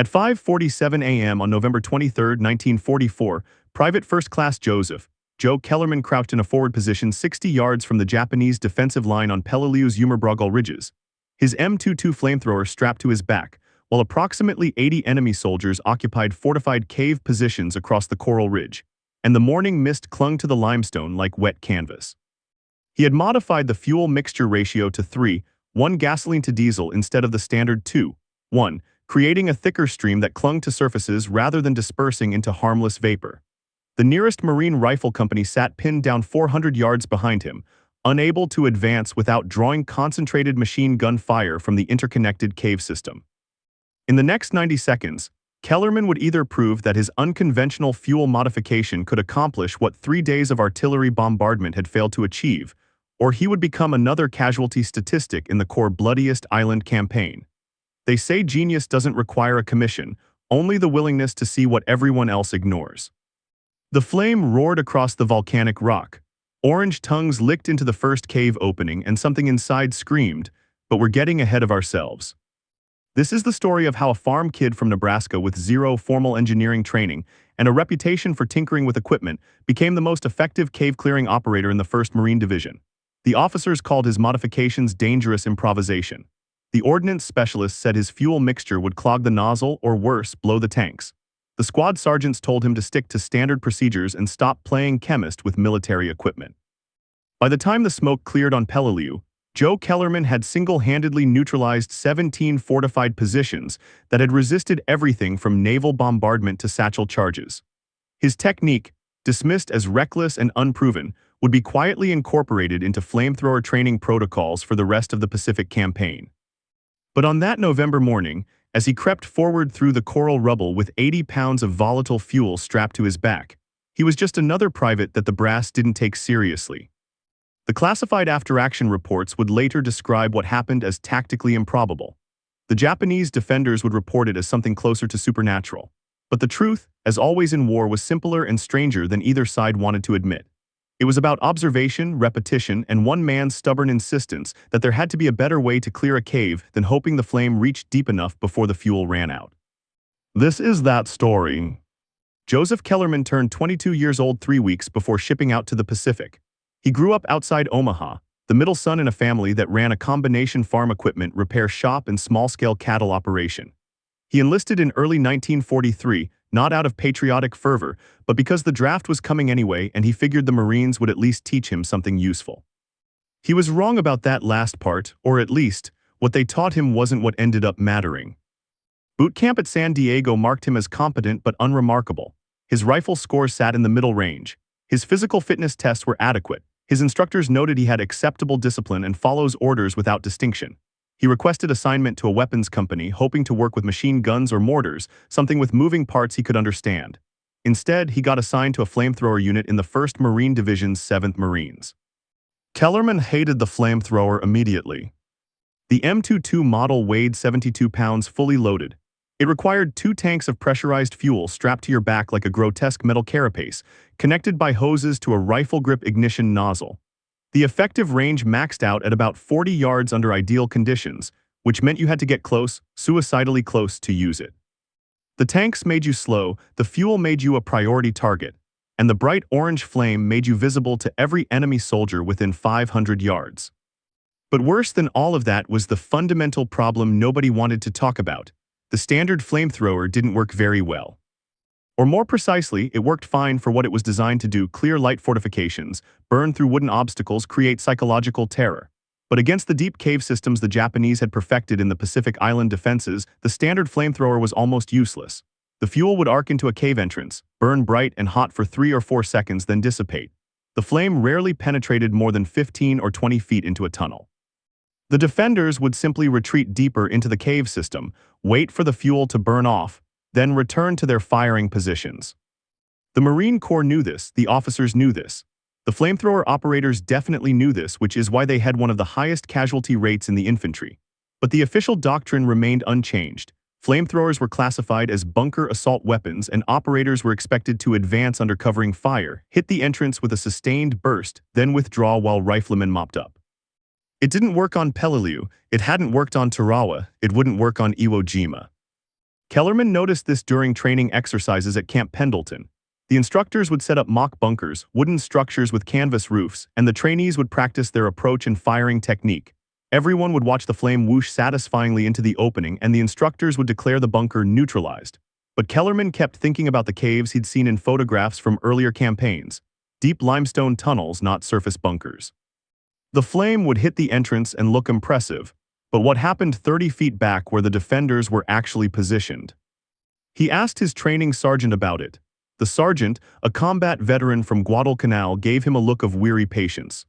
At 5:47 a.m. on November 23, 1944, Private First Class Joe Kellerman crouched in a forward position 60 yards from the Japanese defensive line on Peleliu's Umerbragal ridges. His M22 flamethrower strapped to his back, while approximately 80 enemy soldiers occupied fortified cave positions across the Coral Ridge, and the morning mist clung to the limestone like wet canvas. He had modified the fuel mixture ratio to 3:1 gasoline to diesel instead of the standard 2:1, creating a thicker stream that clung to surfaces rather than dispersing into harmless vapor. The nearest Marine Rifle Company sat pinned down 400 yards behind him, unable to advance without drawing concentrated machine gun fire from the interconnected cave system. In the next 90 seconds, Kellerman would either prove that his unconventional fuel modification could accomplish what 3 days of artillery bombardment had failed to achieve, or he would become another casualty statistic in the Corps' bloodiest island campaign. They say genius doesn't require a commission, only the willingness to see what everyone else ignores. The flame roared across the volcanic rock. Orange tongues licked into the first cave opening and something inside screamed, "But we're getting ahead of ourselves." This is the story of how a farm kid from Nebraska with zero formal engineering training and a reputation for tinkering with equipment became the most effective cave-clearing operator in the 1st Marine Division. The officers called his modifications dangerous improvisation. The ordnance specialist said his fuel mixture would clog the nozzle or worse, blow the tanks. The squad sergeants told him to stick to standard procedures and stop playing chemist with military equipment. By the time the smoke cleared on Peleliu, Joe Kellerman had single-handedly neutralized 17 fortified positions that had resisted everything from naval bombardment to satchel charges. His technique, dismissed as reckless and unproven, would be quietly incorporated into flamethrower training protocols for the rest of the Pacific campaign. But on that November morning, as he crept forward through the coral rubble with 80 pounds of volatile fuel strapped to his back, he was just another private that the brass didn't take seriously. The classified after-action reports would later describe what happened as tactically improbable. The Japanese defenders would report it as something closer to supernatural. But the truth, as always in war, was simpler and stranger than either side wanted to admit. It was about observation, repetition, and one man's stubborn insistence that there had to be a better way to clear a cave than hoping the flame reached deep enough before the fuel ran out. This is that story. Joseph Kellerman turned 22 years old 3 weeks before shipping out to the Pacific. He grew up outside Omaha, the middle son in a family that ran a combination farm equipment repair shop and small-scale cattle operation. He enlisted in early 1943, not out of patriotic fervor, but because the draft was coming anyway and he figured the Marines would at least teach him something useful. He was wrong about that last part, or at least, what they taught him wasn't what ended up mattering. Boot camp at San Diego marked him as competent but unremarkable. His rifle score sat in the middle range. His physical fitness tests were adequate. His instructors noted he had acceptable discipline and follows orders without distinction. He requested assignment to a weapons company, hoping to work with machine guns or mortars, something with moving parts he could understand. Instead, he got assigned to a flamethrower unit in the 1st Marine Division's 7th Marines. Kellerman hated the flamethrower immediately. The M22 model weighed 72 pounds fully loaded. It required 2 tanks of pressurized fuel strapped to your back like a grotesque metal carapace, connected by hoses to a rifle grip ignition nozzle. The effective range maxed out at about 40 yards under ideal conditions, which meant you had to get close, suicidally close, to use it. The tanks made you slow, the fuel made you a priority target, and the bright orange flame made you visible to every enemy soldier within 500 yards. But worse than all of that was the fundamental problem nobody wanted to talk about. The standard flamethrower didn't work very well. Or more precisely, it worked fine for what it was designed to do: clear light fortifications, burn through wooden obstacles, create psychological terror. But against the deep cave systems the Japanese had perfected in the Pacific Island defenses, the standard flamethrower was almost useless. The fuel would arc into a cave entrance, burn bright and hot for 3 or 4 seconds, then dissipate. The flame rarely penetrated more than 15 or 20 feet into a tunnel. The defenders would simply retreat deeper into the cave system, wait for the fuel to burn off, then return to their firing positions. The Marine Corps knew this, the officers knew this. The flamethrower operators definitely knew this, which is why they had one of the highest casualty rates in the infantry. But the official doctrine remained unchanged. Flamethrowers were classified as bunker assault weapons, and operators were expected to advance under covering fire, hit the entrance with a sustained burst, then withdraw while riflemen mopped up. It didn't work on Peleliu, it hadn't worked on Tarawa, it wouldn't work on Iwo Jima. Kellerman noticed this during training exercises at Camp Pendleton. The instructors would set up mock bunkers, wooden structures with canvas roofs, and the trainees would practice their approach and firing technique. Everyone would watch the flame whoosh satisfyingly into the opening, and the instructors would declare the bunker neutralized. But Kellerman kept thinking about the caves he'd seen in photographs from earlier campaigns. Deep limestone tunnels, not surface bunkers. The flame would hit the entrance and look impressive, but what happened 30 feet back where the defenders were actually positioned? He asked his training sergeant about it. The sergeant, a combat veteran from Guadalcanal, gave him a look of weary patience.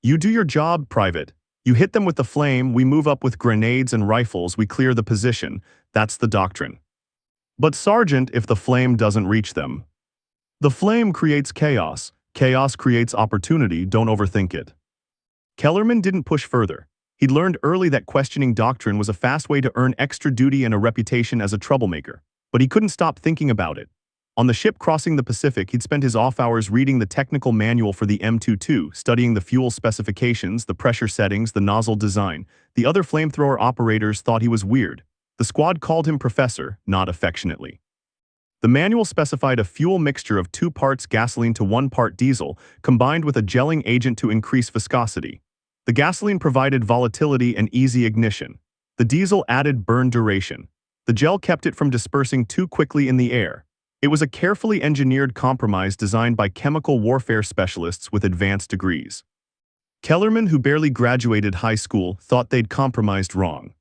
"You do your job, Private. You hit them with the flame, we move up with grenades and rifles, we clear the position. That's the doctrine." "But Sergeant, if the flame doesn't reach them?" "The flame creates chaos. Chaos creates opportunity, don't overthink it." Kellerman didn't push further. He'd learned early that questioning doctrine was a fast way to earn extra duty and a reputation as a troublemaker. But he couldn't stop thinking about it. On the ship crossing the Pacific, he'd spent his off hours reading the technical manual for the M22, studying the fuel specifications, the pressure settings, the nozzle design. The other flamethrower operators thought he was weird. The squad called him Professor, not affectionately. The manual specified a fuel mixture of 2 parts gasoline to 1 part diesel, combined with a gelling agent to increase viscosity. The gasoline provided volatility and easy ignition. The diesel added burn duration. The gel kept it from dispersing too quickly in the air. It was a carefully engineered compromise designed by chemical warfare specialists with advanced degrees. Kellerman, who barely graduated high school, thought they'd compromised wrong.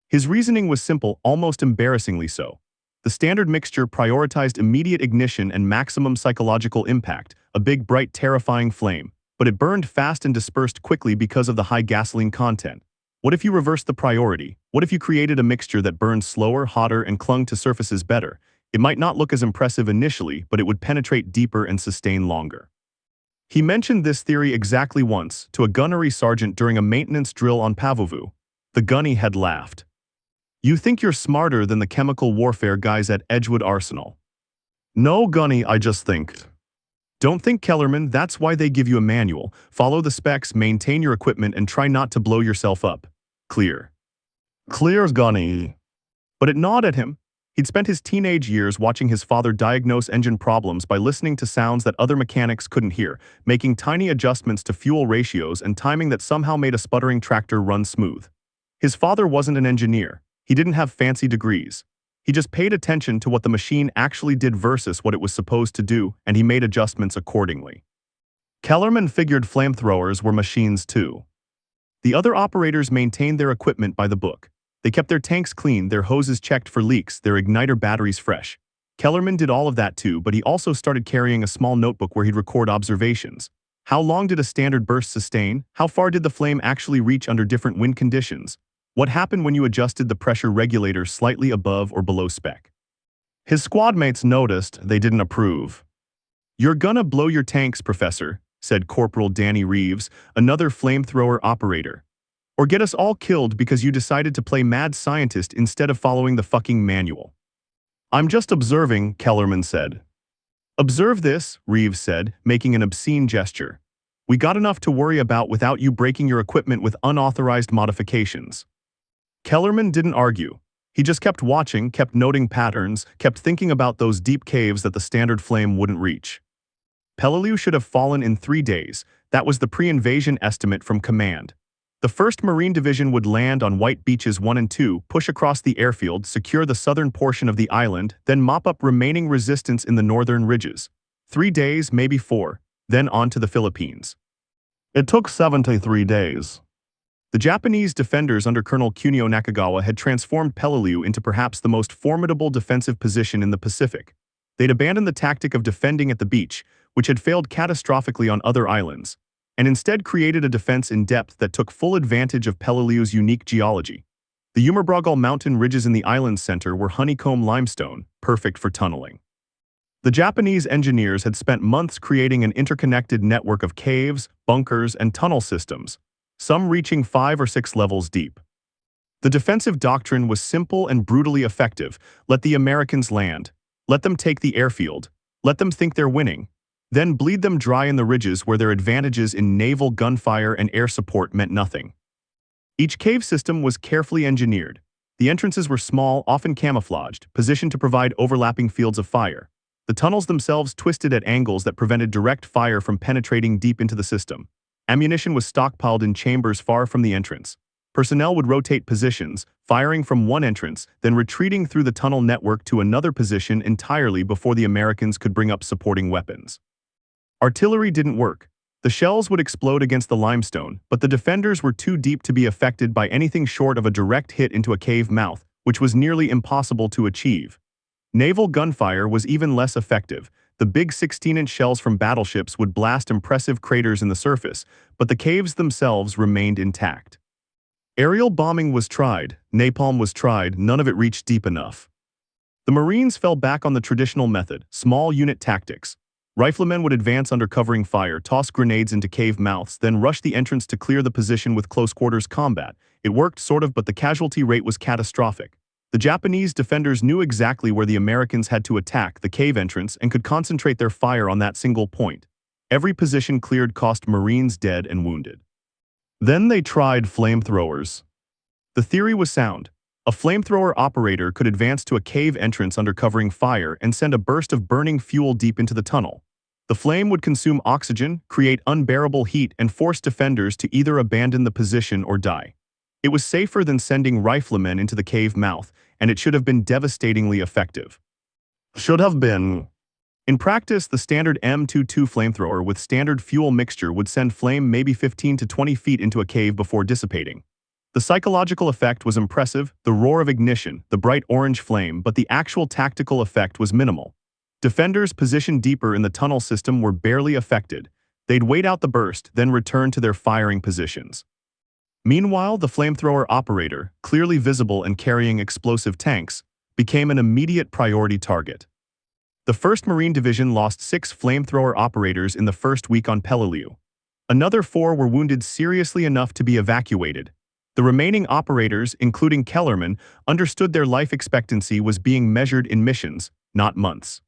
His reasoning was simple, almost embarrassingly so. The standard mixture prioritized immediate ignition and maximum psychological impact, a big, bright, terrifying flame, but it burned fast and dispersed quickly because of the high gasoline content. What if you reversed the priority? What if you created a mixture that burned slower, hotter, and clung to surfaces better? It might not look as impressive initially, but it would penetrate deeper and sustain longer. He mentioned this theory exactly once to a gunnery sergeant during a maintenance drill on Pavovu. The gunny had laughed. "You think you're smarter than the chemical warfare guys at Edgewood Arsenal." "No, gunny, I just think." "Don't think, Kellerman, that's why they give you a manual. Follow the specs, maintain your equipment, and try not to blow yourself up. Clear." "Clear, gunny." But it gnawed at him. He'd spent his teenage years watching his father diagnose engine problems by listening to sounds that other mechanics couldn't hear, making tiny adjustments to fuel ratios and timing that somehow made a sputtering tractor run smooth. His father wasn't an engineer. He didn't have fancy degrees. He just paid attention to what the machine actually did versus what it was supposed to do, and he made adjustments accordingly. Kellerman figured flamethrowers were machines too. The other operators maintained their equipment by the book. They kept their tanks clean, their hoses checked for leaks, their igniter batteries fresh. Kellerman did all of that too, but he also started carrying a small notebook where he'd record observations. How long did a standard burst sustain? How far did the flame actually reach under different wind conditions? What happened when you adjusted the pressure regulator slightly above or below spec? His squadmates noticed, they didn't approve. "You're gonna blow your tanks, Professor," said Corporal Danny Reeves, another flamethrower operator. "Or get us all killed because you decided to play mad scientist instead of following the fucking manual." "I'm just observing," Kellerman said. "Observe this," Reeves said, making an obscene gesture. "We got enough to worry about without you breaking your equipment with unauthorized modifications." Kellerman didn't argue. He just kept watching, kept noting patterns, kept thinking about those deep caves that the standard flame wouldn't reach. Peleliu should have fallen in 3 days. That was the pre-invasion estimate from command. The 1st Marine Division would land on White Beaches 1 and 2, push across the airfield, secure the southern portion of the island, then mop up remaining resistance in the northern ridges. 3 days, maybe 4, then on to the Philippines. It took 73 days. The Japanese defenders under Colonel Kunio Nakagawa had transformed Peleliu into perhaps the most formidable defensive position in the Pacific. They'd abandoned the tactic of defending at the beach, which had failed catastrophically on other islands, and instead created a defense in depth that took full advantage of Peleliu's unique geology. The Umurbragal mountain ridges in the island's center were honeycomb limestone, perfect for tunneling. The Japanese engineers had spent months creating an interconnected network of caves, bunkers, and tunnel systems, some reaching 5 or 6 levels deep. The defensive doctrine was simple and brutally effective. Let the Americans land. Let them take the airfield. Let them think they're winning. Then bleed them dry in the ridges where their advantages in naval gunfire and air support meant nothing. Each cave system was carefully engineered. The entrances were small, often camouflaged, positioned to provide overlapping fields of fire. The tunnels themselves twisted at angles that prevented direct fire from penetrating deep into the system. Ammunition was stockpiled in chambers far from the entrance. Personnel would rotate positions, firing from one entrance, then retreating through the tunnel network to another position entirely before the Americans could bring up supporting weapons. Artillery didn't work. The shells would explode against the limestone, but the defenders were too deep to be affected by anything short of a direct hit into a cave mouth, which was nearly impossible to achieve. Naval gunfire was even less effective. The big 16-inch shells from battleships would blast impressive craters in the surface, but the caves themselves remained intact. Aerial bombing was tried, napalm was tried, none of it reached deep enough. The Marines fell back on the traditional method, small unit tactics. Riflemen would advance under covering fire, toss grenades into cave mouths, then rush the entrance to clear the position with close-quarters combat. It worked sort of, but the casualty rate was catastrophic. The Japanese defenders knew exactly where the Americans had to attack, the cave entrance, and could concentrate their fire on that single point. Every position cleared cost Marines dead and wounded. Then they tried flamethrowers. The theory was sound. A flamethrower operator could advance to a cave entrance under covering fire and send a burst of burning fuel deep into the tunnel. The flame would consume oxygen, create unbearable heat, and force defenders to either abandon the position or die. It was safer than sending riflemen into the cave mouth, and it should have been devastatingly effective. Should have been. In practice, the standard M22 flamethrower with standard fuel mixture would send flame maybe 15 to 20 feet into a cave before dissipating. The psychological effect was impressive, the roar of ignition, the bright orange flame, but the actual tactical effect was minimal. Defenders positioned deeper in the tunnel system were barely affected. They'd wait out the burst, then return to their firing positions. Meanwhile, the flamethrower operator, clearly visible and carrying explosive tanks, became an immediate priority target. The 1st Marine Division lost 6 flamethrower operators in the first week on Peleliu. Another 4 were wounded seriously enough to be evacuated. The remaining operators, including Kellerman, understood their life expectancy was being measured in missions, not months.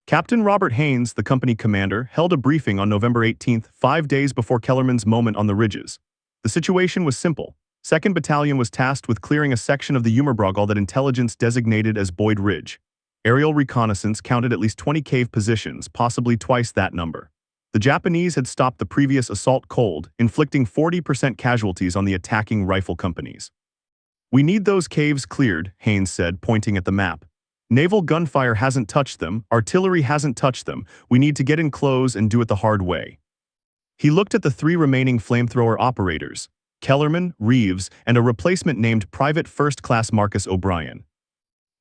Captain Robert Haynes, the company commander, held a briefing on November 18, 5 days before Kellerman's moment on the ridges. The situation was simple. 2nd Battalion was tasked with clearing a section of the Jummerbrogel that intelligence designated as Boyd Ridge. Aerial reconnaissance counted at least 20 cave positions, possibly twice that number. The Japanese had stopped the previous assault cold, inflicting 40% casualties on the attacking rifle companies. "We need those caves cleared," Haynes said, pointing at the map. "Naval gunfire hasn't touched them, artillery hasn't touched them, we need to get in close and do it the hard way." He looked at the 3 remaining flamethrower operators, Kellerman, Reeves, and a replacement named Private First Class Marcus O'Brien.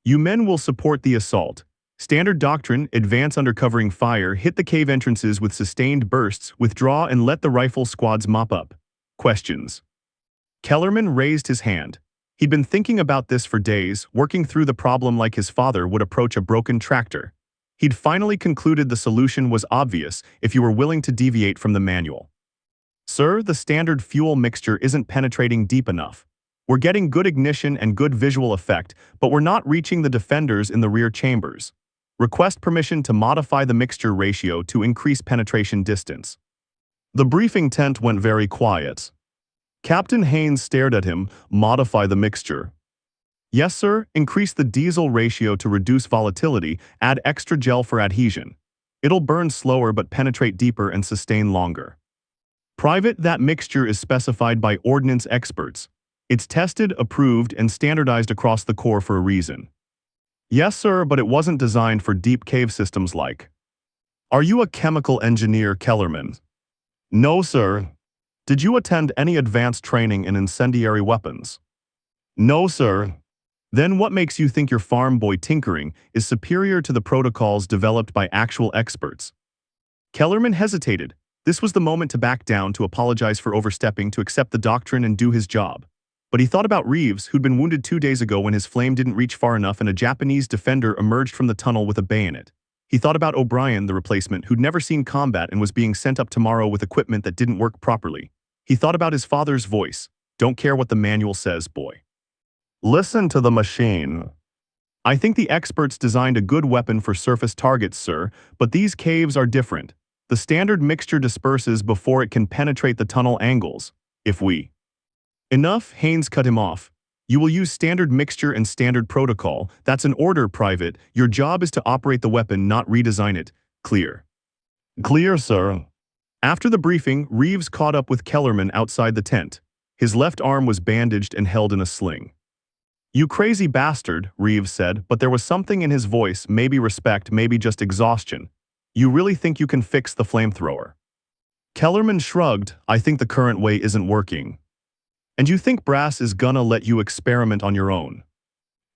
"You men will support the assault. Standard doctrine, advance under covering fire, hit the cave entrances with sustained bursts, withdraw and let the rifle squads mop up." Questions. Kellerman raised his hand. He'd been thinking about this for days, working through the problem like his father would approach a broken tractor. He'd finally concluded the solution was obvious if you were willing to deviate from the manual. "Sir, the standard fuel mixture isn't penetrating deep enough. We're getting good ignition and good visual effect, but we're not reaching the defenders in the rear chambers. Request permission to modify the mixture ratio to increase penetration distance." The briefing tent went very quiet. Captain Haynes stared at him. "Modify the mixture." "Yes, sir. Increase the diesel ratio to reduce volatility, add extra gel for adhesion. It'll burn slower but penetrate deeper and sustain longer." "Private, that mixture is specified by ordnance experts. It's tested, approved, and standardized across the Corps for a reason." "Yes, sir, but it wasn't designed for deep cave systems like." "Are you a chemical engineer, Kellerman?" "No, sir." "Did you attend any advanced training in incendiary weapons?" "No, sir." "Then what makes you think your farm boy tinkering is superior to the protocols developed by actual experts?" Kellerman hesitated. This was the moment to back down, to apologize for overstepping, to accept the doctrine and do his job. But he thought about Reeves, who'd been wounded 2 days ago when his flame didn't reach far enough and a Japanese defender emerged from the tunnel with a bayonet. He thought about O'Brien, the replacement, who'd never seen combat and was being sent up tomorrow with equipment that didn't work properly. He thought about his father's voice. "Don't care what the manual says, boy. Listen to the machine." "I think the experts designed a good weapon for surface targets, sir, but these caves are different. The standard mixture disperses before it can penetrate the tunnel angles. If we..." "Enough," Haynes cut him off. You will use standard mixture and standard protocol. That's an order, Private. Your job is to operate the weapon, not redesign it. Clear. Clear, sir. After the briefing, Reeves caught up with Kellerman outside the tent. His left arm was bandaged and held in a sling. You crazy bastard, Reeves said, but there was something in his voice, maybe respect, maybe just exhaustion. You really think you can fix the flamethrower? Kellerman shrugged. I think the current way isn't working. And you think Brass is gonna let you experiment on your own?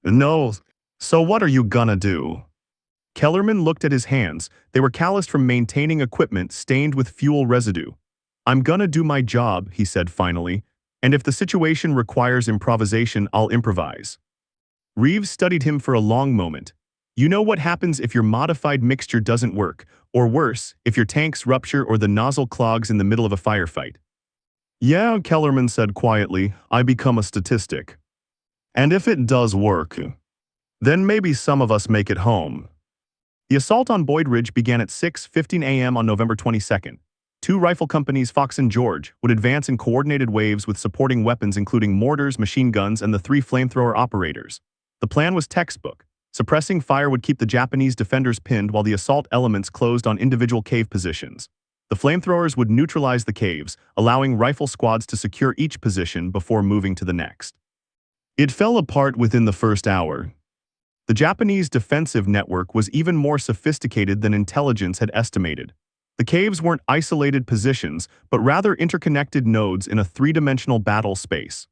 No. So what are you gonna do? Kellerman looked at his hands. They were calloused from maintaining equipment stained with fuel residue. I'm gonna do my job, he said finally, and if the situation requires improvisation, I'll improvise. Reeves studied him for a long moment. You know what happens if your modified mixture doesn't work, or worse, if your tanks rupture or the nozzle clogs in the middle of a firefight? Yeah, Kellerman said quietly, I become a statistic. And if it does work, then maybe some of us make it home. The assault on Boyd Ridge began at 6:15 a.m. on November 22nd. Two rifle companies, Fox and George, would advance in coordinated waves with supporting weapons including mortars, machine guns, and the three flamethrower operators. The plan was textbook. Suppressing fire would keep the Japanese defenders pinned while the assault elements closed on individual cave positions. The flamethrowers would neutralize the caves, allowing rifle squads to secure each position before moving to the next. It fell apart within the first hour. The Japanese defensive network was even more sophisticated than intelligence had estimated. The caves weren't isolated positions, but rather interconnected nodes in a three-dimensional battle space.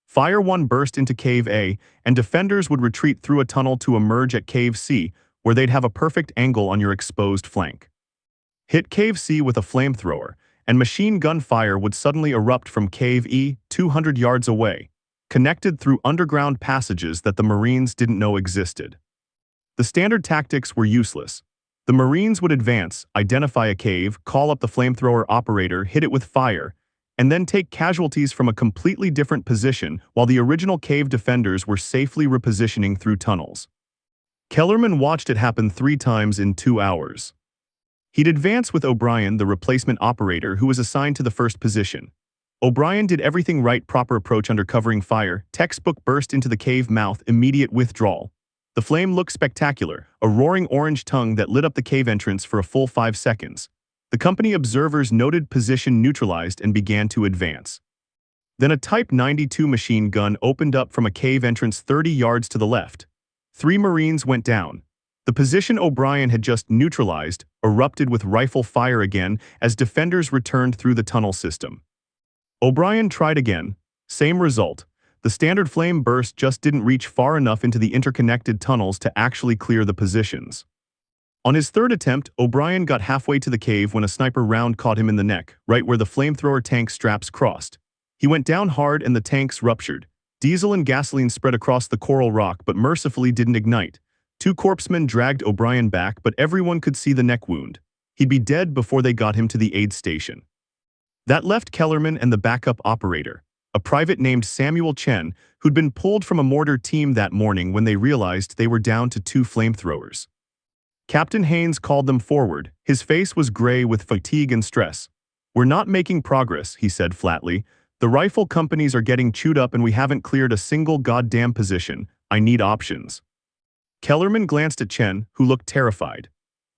Fire 1 burst into Cave A, and defenders would retreat through a tunnel to emerge at Cave C, where they'd have a perfect angle on your exposed flank. Hit Cave C with a flamethrower, and machine gun fire would suddenly erupt from Cave E, 200 yards away, connected through underground passages that the Marines didn't know existed. The standard tactics were useless. The Marines would advance, identify a cave, call up the flamethrower operator, hit it with fire, and then take casualties from a completely different position while the original cave defenders were safely repositioning through tunnels. Kellerman watched it happen 3 times in 2 hours. He'd advance with O'Brien, the replacement operator who was assigned to the first position. O'Brien did everything right, proper approach under covering fire, textbook burst into the cave mouth, immediate withdrawal. The flame looked spectacular, a roaring orange tongue that lit up the cave entrance for a full 5 seconds. The company observers noted position neutralized and began to advance. Then a Type 92 machine gun opened up from a cave entrance 30 yards to the left. 3 Marines went down. The position O'Brien had just neutralized erupted with rifle fire again as defenders returned through the tunnel system. O'Brien tried again. Same result. The standard flame burst just didn't reach far enough into the interconnected tunnels to actually clear the positions. On his third attempt, O'Brien got halfway to the cave when a sniper round caught him in the neck, right where the flamethrower tank straps crossed. He went down hard and the tanks ruptured. Diesel and gasoline spread across the coral rock but mercifully didn't ignite. 2 corpsmen dragged O'Brien back, but everyone could see the neck wound. He'd be dead before they got him to the aid station. That left Kellerman and the backup operator, a private named Samuel Chen, who'd been pulled from a mortar team that morning when they realized they were down to 2 flamethrowers. Captain Haynes called them forward. His face was gray with fatigue and stress. We're not making progress, he said flatly. The rifle companies are getting chewed up and we haven't cleared a single goddamn position. I need options. Kellerman glanced at Chen, who looked terrified.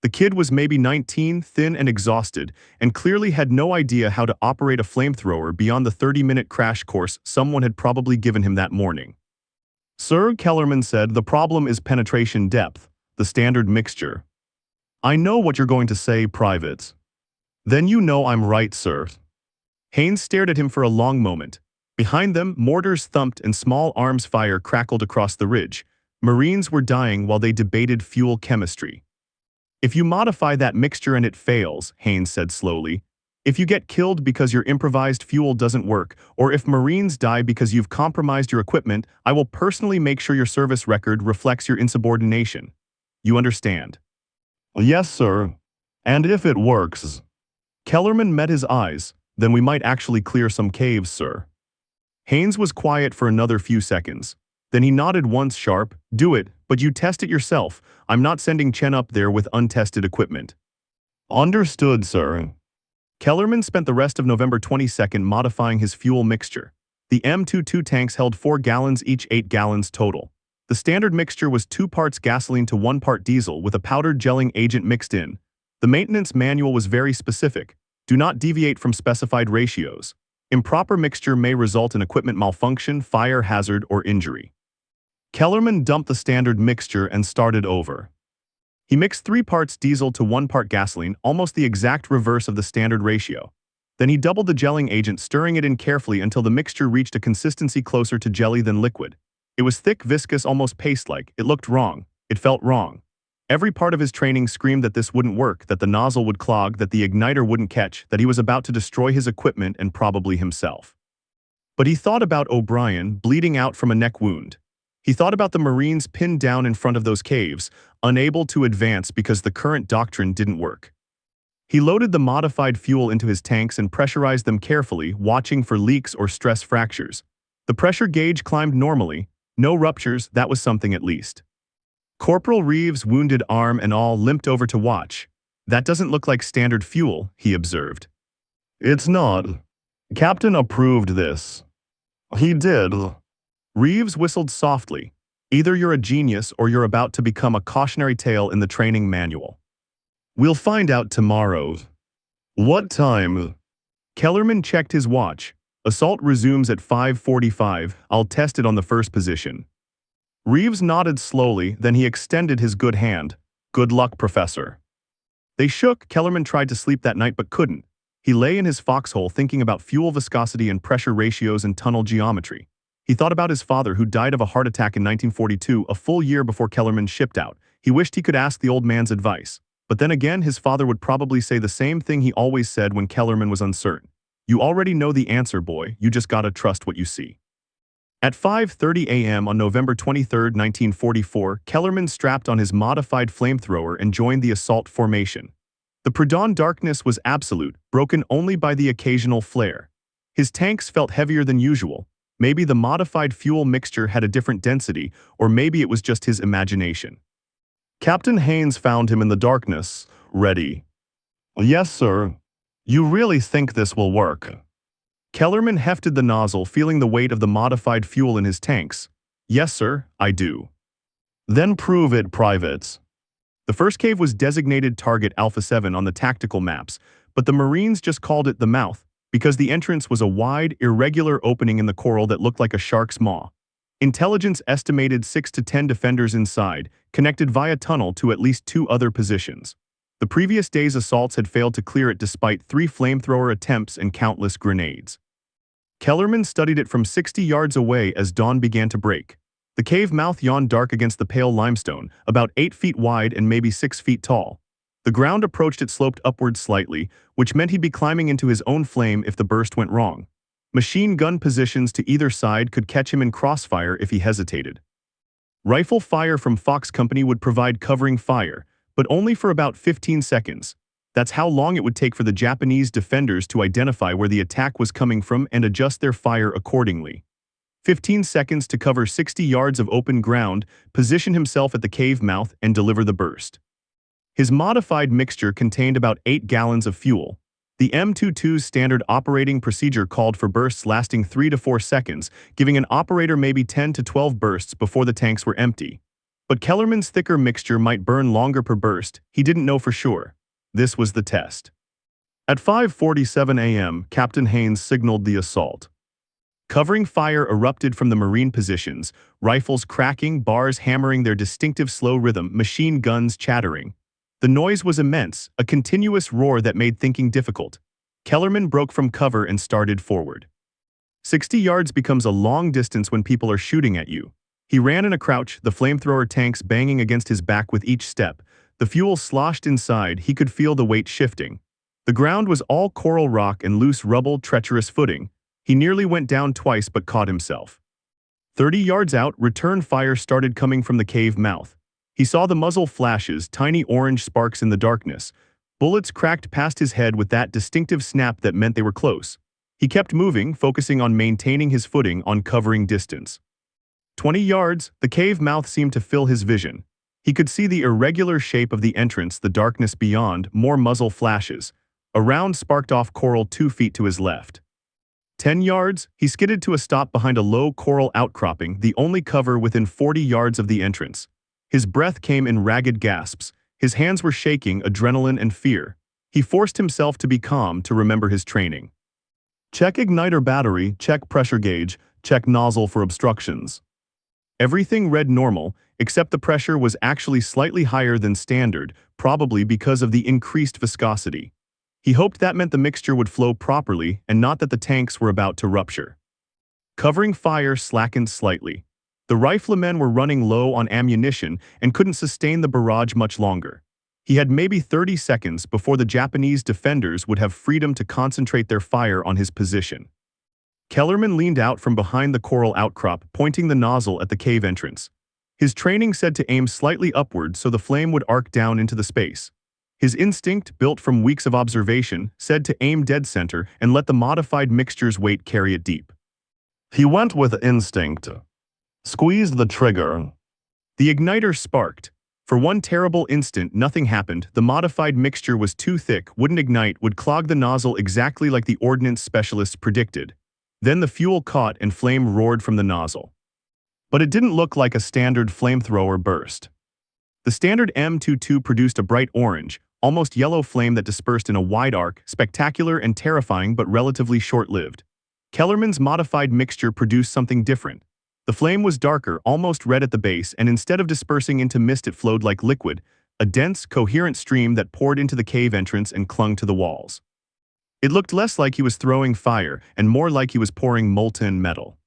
The kid was maybe 19, thin and exhausted, and clearly had no idea how to operate a flamethrower beyond the 30-minute crash course someone had probably given him that morning. Sir, Kellerman said, the problem is penetration depth, the standard mixture. I know what you're going to say, Private. Then you know I'm right, sir. Haynes stared at him for a long moment. Behind them, mortars thumped and small arms fire crackled across the ridge. Marines were dying while they debated fuel chemistry. If you modify that mixture and it fails, Haynes said slowly, if you get killed because your improvised fuel doesn't work, or if Marines die because you've compromised your equipment, I will personally make sure your service record reflects your insubordination. You understand? Yes, sir. And if it works? Kellerman met his eyes. Then we might actually clear some caves, sir. Haynes was quiet for another few seconds. Then he nodded once sharp. Do it, but you test it yourself. I'm not sending Chen up there with untested equipment. Understood, sir. Kellerman spent the rest of November 22nd modifying his fuel mixture. The M22 tanks held 4 gallons each, 8 gallons total. The standard mixture was 2 parts gasoline to 1 part diesel with a powdered gelling agent mixed in. The maintenance manual was very specific. Do not deviate from specified ratios. Improper mixture may result in equipment malfunction, fire hazard, or injury. Kellerman dumped the standard mixture and started over. He mixed 3 parts diesel to 1 part gasoline, almost the exact reverse of the standard ratio. Then he doubled the gelling agent, stirring it in carefully until the mixture reached a consistency closer to jelly than liquid. It was thick, viscous, almost paste-like. It looked wrong. It felt wrong. Every part of his training screamed that this wouldn't work, that the nozzle would clog, that the igniter wouldn't catch, that he was about to destroy his equipment and probably himself. But he thought about O'Brien, bleeding out from a neck wound. He thought about the Marines pinned down in front of those caves, unable to advance because the current doctrine didn't work. He loaded the modified fuel into his tanks and pressurized them carefully, watching for leaks or stress fractures. The pressure gauge climbed normally. No ruptures, that was something at least. Corporal Reeves, wounded arm and all, limped over to watch. That doesn't look like standard fuel, he observed. It's not. Captain approved this. He did. Reeves whistled softly. Either you're a genius or you're about to become a cautionary tale in the training manual. We'll find out tomorrow. What time? Kellerman checked his watch. Assault resumes at 5:45. I'll test it on the first position. Reeves nodded slowly, then he extended his good hand. Good luck, Professor. They shook. Kellerman tried to sleep that night but couldn't. He lay in his foxhole thinking about fuel viscosity and pressure ratios and tunnel geometry. He thought about his father, who died of a heart attack in 1942, a full year before Kellerman shipped out. He wished he could ask the old man's advice. But then again, his father would probably say the same thing he always said when Kellerman was uncertain. You already know the answer, boy. You just gotta trust what you see. At 5:30 a.m. on November 23, 1944, Kellerman strapped on his modified flamethrower and joined the assault formation. The pre-dawn darkness was absolute, broken only by the occasional flare. His tanks felt heavier than usual. Maybe the modified fuel mixture had a different density, or maybe it was just his imagination. Captain Haynes found him in the darkness, ready. Yes, sir. You really think this will work? Kellerman hefted the nozzle, feeling the weight of the modified fuel in his tanks. Yes, sir, I do. Then prove it, privates. The first cave was designated Target Alpha 7 on the tactical maps, but the Marines just called it the Mouth, because the entrance was a wide, irregular opening in the coral that looked like a shark's maw. Intelligence estimated 6 to 10 defenders inside, connected via tunnel to at least 2 other positions. The previous day's assaults had failed to clear it despite 3 flamethrower attempts and countless grenades. Kellerman studied it from 60 yards away as dawn began to break. The cave mouth yawned dark against the pale limestone, about 8 feet wide and maybe 6 feet tall. The ground approached it sloped upward slightly, which meant he'd be climbing into his own flame if the burst went wrong. Machine gun positions to either side could catch him in crossfire if he hesitated. Rifle fire from Fox Company would provide covering fire, but only for about 15 seconds. That's how long it would take for the Japanese defenders to identify where the attack was coming from and adjust their fire accordingly. 15 seconds to cover 60 yards of open ground, position himself at the cave mouth, and deliver the burst. His modified mixture contained about 8 gallons of fuel. The M22's standard operating procedure called for bursts lasting 3 to 4 seconds, giving an operator maybe 10 to 12 bursts before the tanks were empty. But Kellerman's thicker mixture might burn longer per burst. He didn't know for sure. This was the test. At 5:47 a.m., Captain Haynes signaled the assault. Covering fire erupted from the Marine positions, rifles cracking, bars hammering their distinctive slow rhythm, machine guns chattering. The noise was immense, a continuous roar that made thinking difficult. Kellerman broke from cover and started forward. 60 yards becomes a long distance when people are shooting at you. He ran in a crouch, the flamethrower tanks banging against his back with each step. The fuel sloshed inside, he could feel the weight shifting. The ground was all coral rock and loose rubble, treacherous footing. He nearly went down twice but caught himself. 30 yards out, return fire started coming from the cave mouth. He saw the muzzle flashes, tiny orange sparks in the darkness. Bullets cracked past his head with that distinctive snap that meant they were close. He kept moving, focusing on maintaining his footing on covering distance. 20 yards, the cave mouth seemed to fill his vision. He could see the irregular shape of the entrance, the darkness beyond, more muzzle flashes. A round sparked off coral 2 feet to his left. 10 yards, he skidded to a stop behind a low coral outcropping, the only cover within 40 yards of the entrance. His breath came in ragged gasps. His hands were shaking, adrenaline and fear. He forced himself to be calm, to remember his training. Check igniter battery, check pressure gauge, check nozzle for obstructions. Everything read normal, except the pressure was actually slightly higher than standard, probably because of the increased viscosity. He hoped that meant the mixture would flow properly and not that the tanks were about to rupture. Covering fire slackened slightly. The riflemen were running low on ammunition and couldn't sustain the barrage much longer. He had maybe 30 seconds before the Japanese defenders would have freedom to concentrate their fire on his position. Kellerman leaned out from behind the coral outcrop, pointing the nozzle at the cave entrance. His training said to aim slightly upward so the flame would arc down into the space. His instinct, built from weeks of observation, said to aim dead center and let the modified mixture's weight carry it deep. He went with instinct. Squeezed the trigger. The igniter sparked. For one terrible instant, nothing happened. The modified mixture was too thick, wouldn't ignite, would clog the nozzle exactly like the ordnance specialists predicted. Then the fuel caught and flame roared from the nozzle. But it didn't look like a standard flamethrower burst. The standard M22 produced a bright orange, almost yellow flame that dispersed in a wide arc, spectacular and terrifying but relatively short-lived. Kellerman's modified mixture produced something different. The flame was darker, almost red at the base, and instead of dispersing into mist it flowed like liquid, a dense, coherent stream that poured into the cave entrance and clung to the walls. It looked less like he was throwing fire and more like he was pouring molten metal.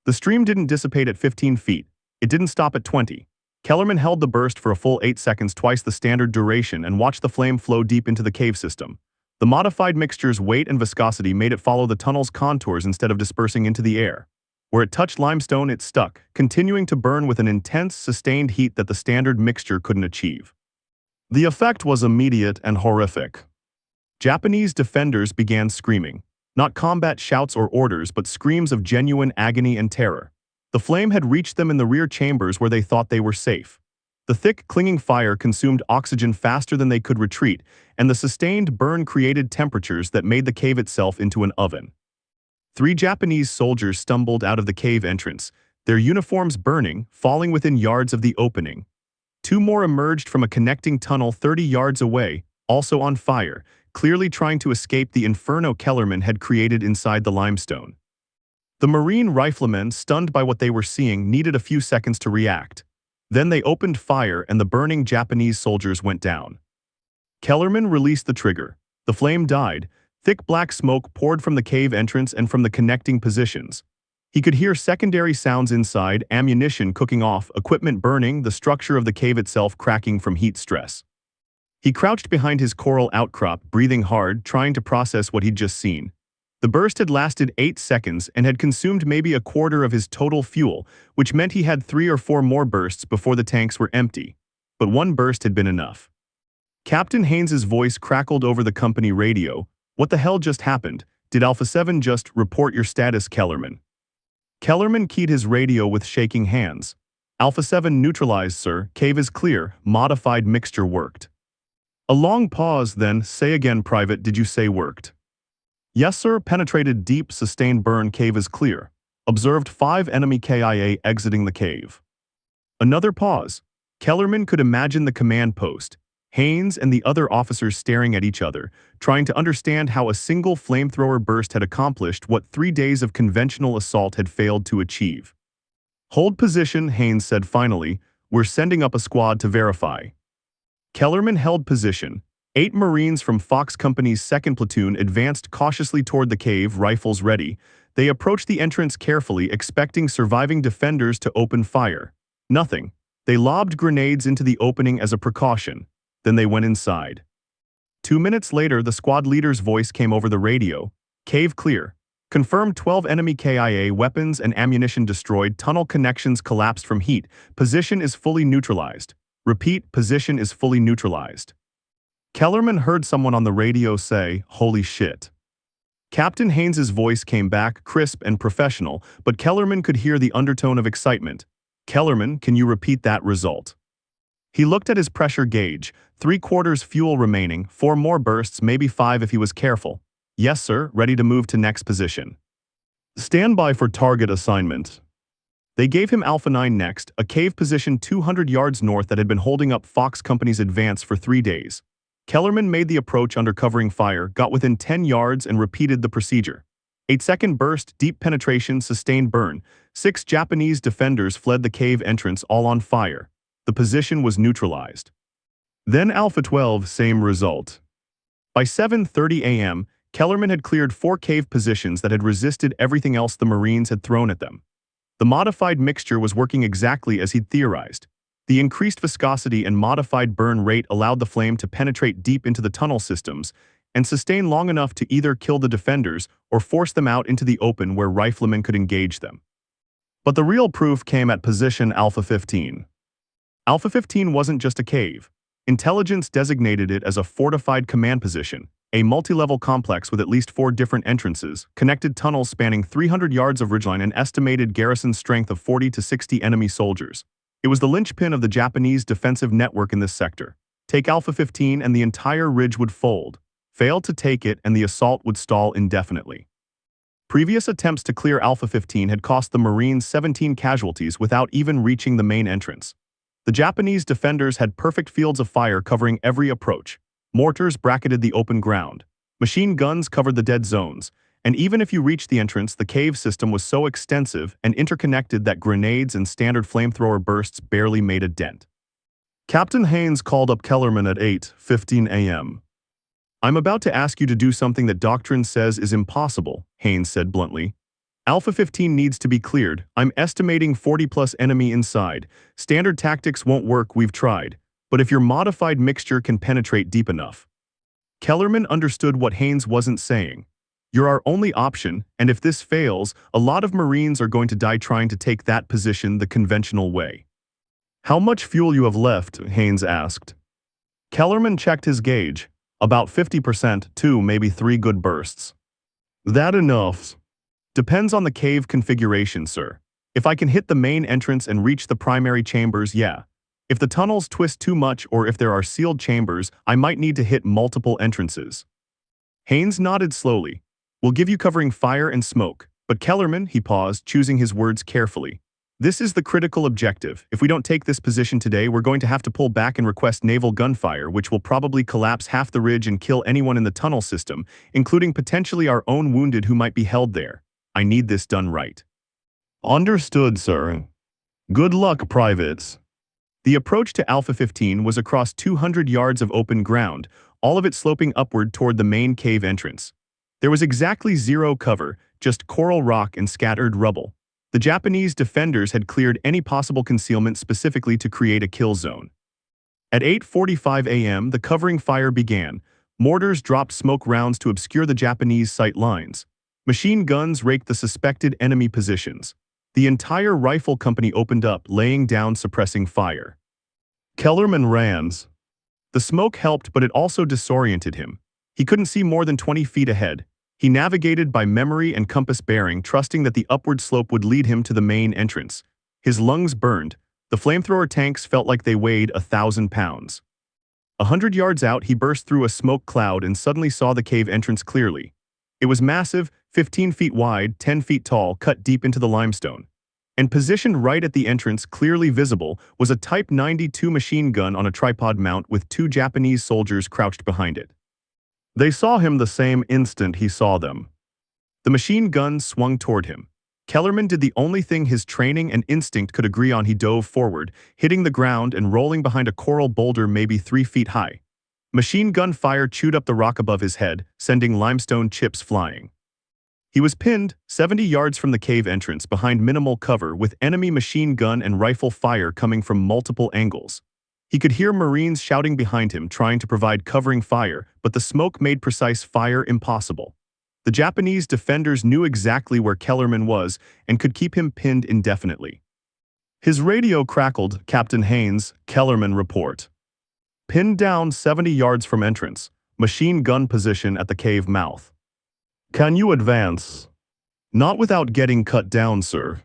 The stream didn't dissipate at 15 feet. It didn't stop at 20. Kellerman held the burst for a full 8 seconds, twice the standard duration, and watched the flame flow deep into the cave system. The modified mixture's weight and viscosity made it follow the tunnel's contours instead of dispersing into the air. Where it touched limestone, it stuck, continuing to burn with an intense, sustained heat that the standard mixture couldn't achieve. The effect was immediate and horrific. Japanese defenders began screaming. Not combat shouts or orders, but screams of genuine agony and terror. The flame had reached them in the rear chambers where they thought they were safe. The thick, clinging fire consumed oxygen faster than they could retreat, and the sustained burn created temperatures that made the cave itself into an oven. 3 Japanese soldiers stumbled out of the cave entrance, their uniforms burning, falling within yards of the opening. 2 more emerged from a connecting tunnel 30 yards away, also on fire, clearly trying to escape the inferno Kellerman had created inside the limestone. The Marine riflemen, stunned by what they were seeing, needed a few seconds to react. Then they opened fire and the burning Japanese soldiers went down. Kellerman released the trigger. The flame died. Thick black smoke poured from the cave entrance and from the connecting positions. He could hear secondary sounds inside, ammunition cooking off, equipment burning, the structure of the cave itself cracking from heat stress. He crouched behind his coral outcrop, breathing hard, trying to process what he'd just seen. The burst had lasted 8 seconds and had consumed maybe a quarter of his total fuel, which meant he had 3 or 4 more bursts before the tanks were empty. But one burst had been enough. Captain Haynes's voice crackled over the company radio. "What the hell just happened? Did Alpha 7 just report your status, Kellerman?" Kellerman keyed his radio with shaking hands. "Alpha 7 neutralized, sir. Cave is clear. Modified mixture worked." A long pause, then, "Say again, Private, did you say worked?" "Yes, sir. Penetrated deep, sustained burn. Cave is clear. Observed 5 enemy KIA exiting the cave." Another pause. Kellerman could imagine the command post. Haynes and the other officers staring at each other, trying to understand how a single flamethrower burst had accomplished what 3 days of conventional assault had failed to achieve. "Hold position," Haynes said finally. "We're sending up a squad to verify." Kellerman held position. 8 Marines from Fox Company's 2nd Platoon advanced cautiously toward the cave, rifles ready. They approached the entrance carefully, expecting surviving defenders to open fire. Nothing. They lobbed grenades into the opening as a precaution. Then they went inside. 2 minutes later, the squad leader's voice came over the radio. "Cave clear. Confirmed 12 enemy KIA, weapons and ammunition destroyed, tunnel connections collapsed from heat. Position is fully neutralized. Repeat, position is fully neutralized." Kellerman heard someone on the radio say, "Holy shit." Captain Haynes's voice came back, crisp and professional, but Kellerman could hear the undertone of excitement. "Kellerman, can you repeat that result?" He looked at his pressure gauge, 3/4 fuel remaining, 4 more bursts, maybe 5 if he was careful. "Yes, sir, ready to move to next position." Stand by for target assignment. They gave him Alpha 9 next, a cave position 200 yards north that had been holding up Fox Company's advance for 3 days. Kellerman made the approach under covering fire, got within 10 yards and repeated the procedure. 8-second burst, deep penetration, sustained burn. 6 Japanese defenders fled the cave entrance, all on fire. The position was neutralized. Then Alpha 12, same result. By 7:30 a.m., Kellerman had cleared 4 cave positions that had resisted everything else the Marines had thrown at them. The modified mixture was working exactly as he'd theorized. The increased viscosity and modified burn rate allowed the flame to penetrate deep into the tunnel systems and sustain long enough to either kill the defenders or force them out into the open where riflemen could engage them. But the real proof came at position Alpha 15. Alpha 15 wasn't just a cave. Intelligence designated it as a fortified command position, a multi-level complex with at least 4 different entrances, connected tunnels spanning 300 yards of ridgeline and estimated garrison strength of 40 to 60 enemy soldiers. It was the linchpin of the Japanese defensive network in this sector. Take Alpha 15 and the entire ridge would fold. Fail to take it and the assault would stall indefinitely. Previous attempts to clear Alpha 15 had cost the Marines 17 casualties without even reaching the main entrance. The Japanese defenders had perfect fields of fire covering every approach. Mortars bracketed the open ground. Machine guns covered the dead zones. And even if you reached the entrance, the cave system was so extensive and interconnected that grenades and standard flamethrower bursts barely made a dent. Captain Haynes called up Kellerman at 8:15 a.m. "I'm about to ask you to do something that doctrine says is impossible," Haynes said bluntly. "Alpha 15 needs to be cleared. I'm estimating 40+ enemy inside. Standard tactics won't work, we've tried. But if your modified mixture can penetrate deep enough." Kellerman understood what Haynes wasn't saying. You're our only option, and if this fails, a lot of Marines are going to die trying to take that position the conventional way. "How much fuel you have left?" Haynes asked. Kellerman checked his gauge. "About 50%, 2, maybe 3 good bursts." "That enough?" "Depends on the cave configuration, sir. If I can hit the main entrance and reach the primary chambers, yeah. If the tunnels twist too much or if there are sealed chambers, I might need to hit multiple entrances." Haynes nodded slowly. "We'll give you covering fire and smoke. But Kellerman," he paused, choosing his words carefully. "This is the critical objective. If we don't take this position today, we're going to have to pull back and request naval gunfire, which will probably collapse half the ridge and kill anyone in the tunnel system, including potentially our own wounded who might be held there. I need this done right." "Understood, sir. Good luck, privates." The approach to Alpha 15 was across 200 yards of open ground, all of it sloping upward toward the main cave entrance. There was exactly zero cover, just coral rock and scattered rubble. The Japanese defenders had cleared any possible concealment specifically to create a kill zone. At 8:45 a.m., the covering fire began. Mortars dropped smoke rounds to obscure the Japanese sight lines. Machine guns raked the suspected enemy positions. The entire rifle company opened up, laying down suppressing fire. Kellerman rans. The smoke helped, but it also disoriented him. He couldn't see more than 20 feet ahead. He navigated by memory and compass bearing, trusting that the upward slope would lead him to the main entrance. His lungs burned. The flamethrower tanks felt like they weighed 1,000 pounds. 100 yards out, he burst through a smoke cloud and suddenly saw the cave entrance clearly. It was massive, 15 feet wide, 10 feet tall, cut deep into the limestone. And positioned right at the entrance, clearly visible, was a Type 92 machine gun on a tripod mount with 2 Japanese soldiers crouched behind it. They saw him the same instant he saw them. The machine gun swung toward him. Kellerman did the only thing his training and instinct could agree on. He dove forward, hitting the ground and rolling behind a coral boulder maybe 3 feet high. Machine gun fire chewed up the rock above his head, sending limestone chips flying. He was pinned 70 yards from the cave entrance behind minimal cover with enemy machine gun and rifle fire coming from multiple angles. He could hear Marines shouting behind him, trying to provide covering fire, but the smoke made precise fire impossible. The Japanese defenders knew exactly where Kellerman was and could keep him pinned indefinitely. His radio crackled. "Captain Haynes, Kellerman report. Pinned down 70 yards from entrance. Machine gun position at the cave mouth. Can you advance?" "Not without getting cut down, sir."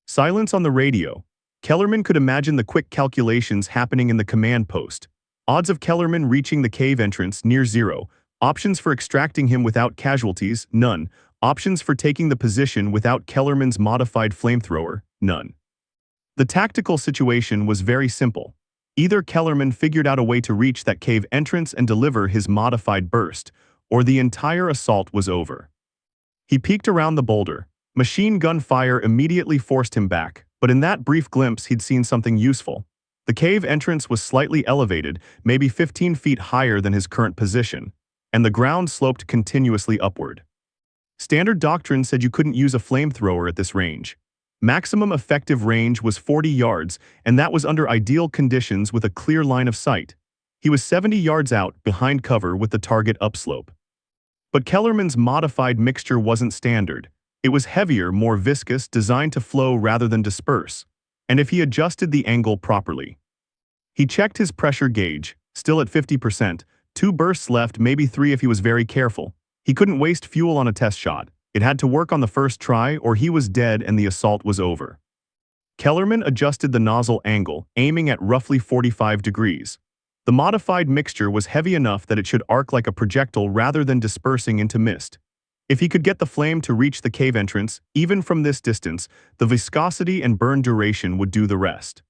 Silence on the radio. Kellerman could imagine the quick calculations happening in the command post. Odds of Kellerman reaching the cave entrance near zero. Options for extracting him without casualties, none. Options for taking the position without Kellerman's modified flamethrower, none. The tactical situation was very simple. Either Kellerman figured out a way to reach that cave entrance and deliver his modified burst, or the entire assault was over. He peeked around the boulder. Machine gun fire immediately forced him back, but in that brief glimpse he'd seen something useful. The cave entrance was slightly elevated, maybe 15 feet higher than his current position, and the ground sloped continuously upward. Standard doctrine said you couldn't use a flamethrower at this range. Maximum effective range was 40 yards, and that was under ideal conditions with a clear line of sight. He was 70 yards out, behind cover with the target upslope. But Kellerman's modified mixture wasn't standard. It was heavier, more viscous, designed to flow rather than disperse. And if he adjusted the angle properly. He checked his pressure gauge, still at 50%, 2 bursts left, maybe 3 if he was very careful. He couldn't waste fuel on a test shot. It had to work on the first try or he was dead and the assault was over. Kellerman adjusted the nozzle angle, aiming at roughly 45 degrees. The modified mixture was heavy enough that it should arc like a projectile rather than dispersing into mist. If he could get the flame to reach the cave entrance, even from this distance, the viscosity and burn duration would do the rest.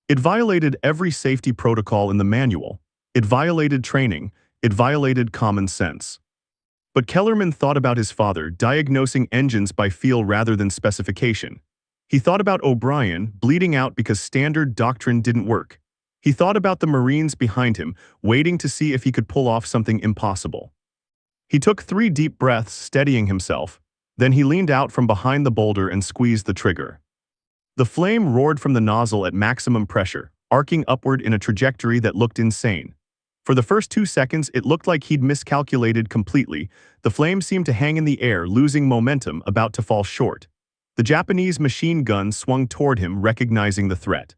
It violated every safety protocol in the manual. It violated training. It violated common sense. But Kellerman thought about his father, diagnosing engines by feel rather than specification. He thought about O'Brien, bleeding out because standard doctrine didn't work. He thought about the Marines behind him, waiting to see if he could pull off something impossible. He took 3 deep breaths, steadying himself. Then he leaned out from behind the boulder and squeezed the trigger. The flame roared from the nozzle at maximum pressure, arcing upward in a trajectory that looked insane. For the first 2 seconds, it looked like he'd miscalculated completely. The flame seemed to hang in the air, losing momentum, about to fall short. The Japanese machine gun swung toward him, recognizing the threat.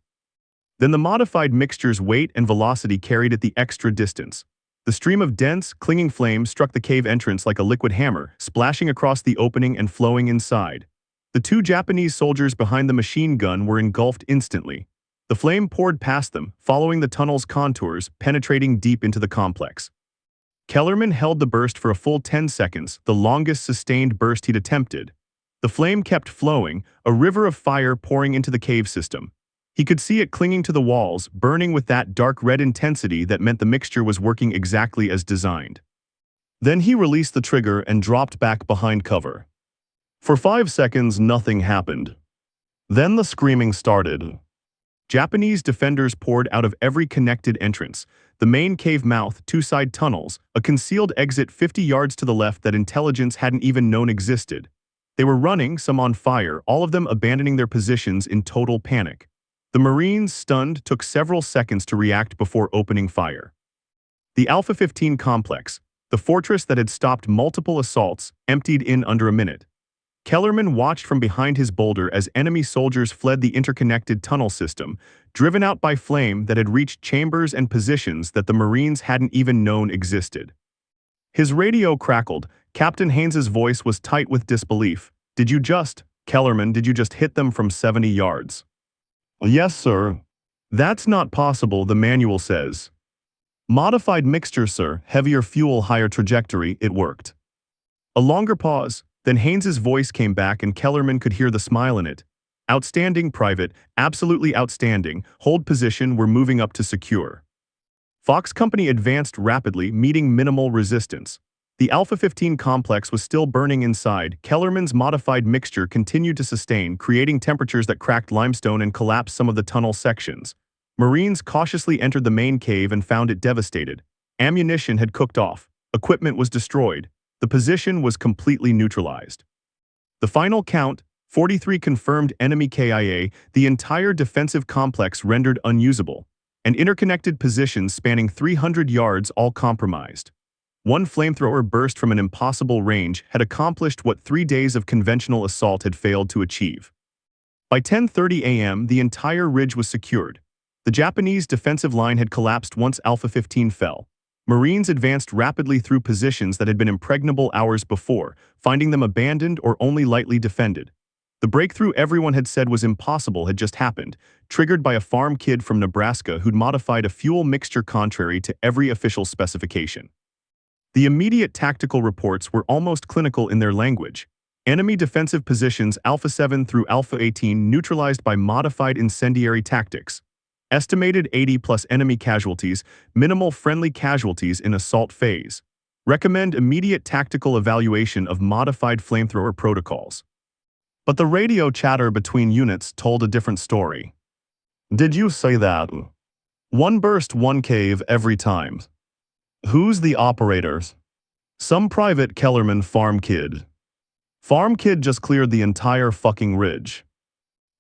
Then the modified mixture's weight and velocity carried it the extra distance. The stream of dense, clinging flame struck the cave entrance like a liquid hammer, splashing across the opening and flowing inside. The 2 Japanese soldiers behind the machine gun were engulfed instantly. The flame poured past them, following the tunnel's contours, penetrating deep into the complex. Kellerman held the burst for a full 10 seconds, the longest sustained burst he'd attempted. The flame kept flowing, a river of fire pouring into the cave system. He could see it clinging to the walls, burning with that dark red intensity that meant the mixture was working exactly as designed. Then he released the trigger and dropped back behind cover. For 5 seconds, nothing happened. Then the screaming started. Japanese defenders poured out of every connected entrance, the main cave mouth, 2 side tunnels, a concealed exit 50 yards to the left that intelligence hadn't even known existed. They were running, some on fire, all of them abandoning their positions in total panic. The Marines, stunned, took several seconds to react before opening fire. The Alpha 15 complex, the fortress that had stopped multiple assaults, emptied in under a minute. Kellerman watched from behind his boulder as enemy soldiers fled the interconnected tunnel system, driven out by flame that had reached chambers and positions that the Marines hadn't even known existed. His radio crackled. Captain Haynes's voice was tight with disbelief. Kellerman, did you just hit them from 70 yards? Yes, sir. That's not possible, the manual says. Modified mixture, sir. Heavier fuel, higher trajectory. It worked. A longer pause. Then Haynes's voice came back and Kellerman could hear the smile in it. Outstanding, Private. Absolutely outstanding. Hold position, we're moving up to secure. Fox Company advanced rapidly, meeting minimal resistance. The Alpha 15 complex was still burning inside. Kellerman's modified mixture continued to sustain, creating temperatures that cracked limestone and collapsed some of the tunnel sections. Marines cautiously entered the main cave and found it devastated. Ammunition had cooked off. Equipment was destroyed. The position was completely neutralized. The final count, 43 confirmed enemy KIA, the entire defensive complex rendered unusable, and interconnected positions spanning 300 yards all compromised. 1 flamethrower burst from an impossible range had accomplished what 3 days of conventional assault had failed to achieve. By 10:30 a.m., the entire ridge was secured. The Japanese defensive line had collapsed once Alpha 15 fell. Marines advanced rapidly through positions that had been impregnable hours before, finding them abandoned or only lightly defended. The breakthrough everyone had said was impossible had just happened, triggered by a farm kid from Nebraska who'd modified a fuel mixture contrary to every official specification. The immediate tactical reports were almost clinical in their language. Enemy defensive positions Alpha 7 through Alpha 18 neutralized by modified incendiary tactics. Estimated 80 plus enemy casualties, minimal friendly casualties in assault phase. Recommend immediate tactical evaluation of modified flamethrower protocols. But the radio chatter between units told a different story. Did you say that? One burst, one cave every time. Who's the operators? Some private Kellerman farm kid. Farm kid just cleared the entire fucking ridge.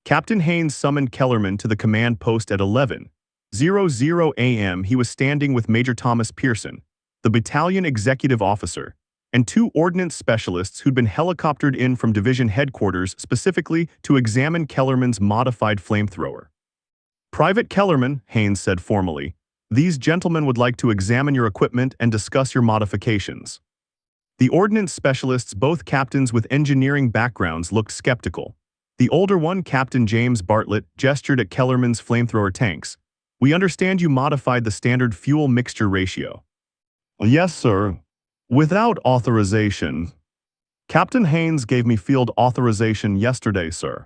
Captain Haynes summoned Kellerman to the command post at 11:00 a.m. He was standing with Major Thomas Pearson, the battalion executive officer, and two ordnance specialists who'd been helicoptered in from division headquarters specifically to examine Kellerman's modified flamethrower. Private Kellerman, Haynes said formally, these gentlemen would like to examine your equipment and discuss your modifications. The ordnance specialists, both captains with engineering backgrounds, looked skeptical. The older one, Captain James Bartlett, gestured at Kellerman's flamethrower tanks. We understand you modified the standard fuel mixture ratio. Yes, sir. Without authorization. Captain Haynes gave me field authorization yesterday, sir.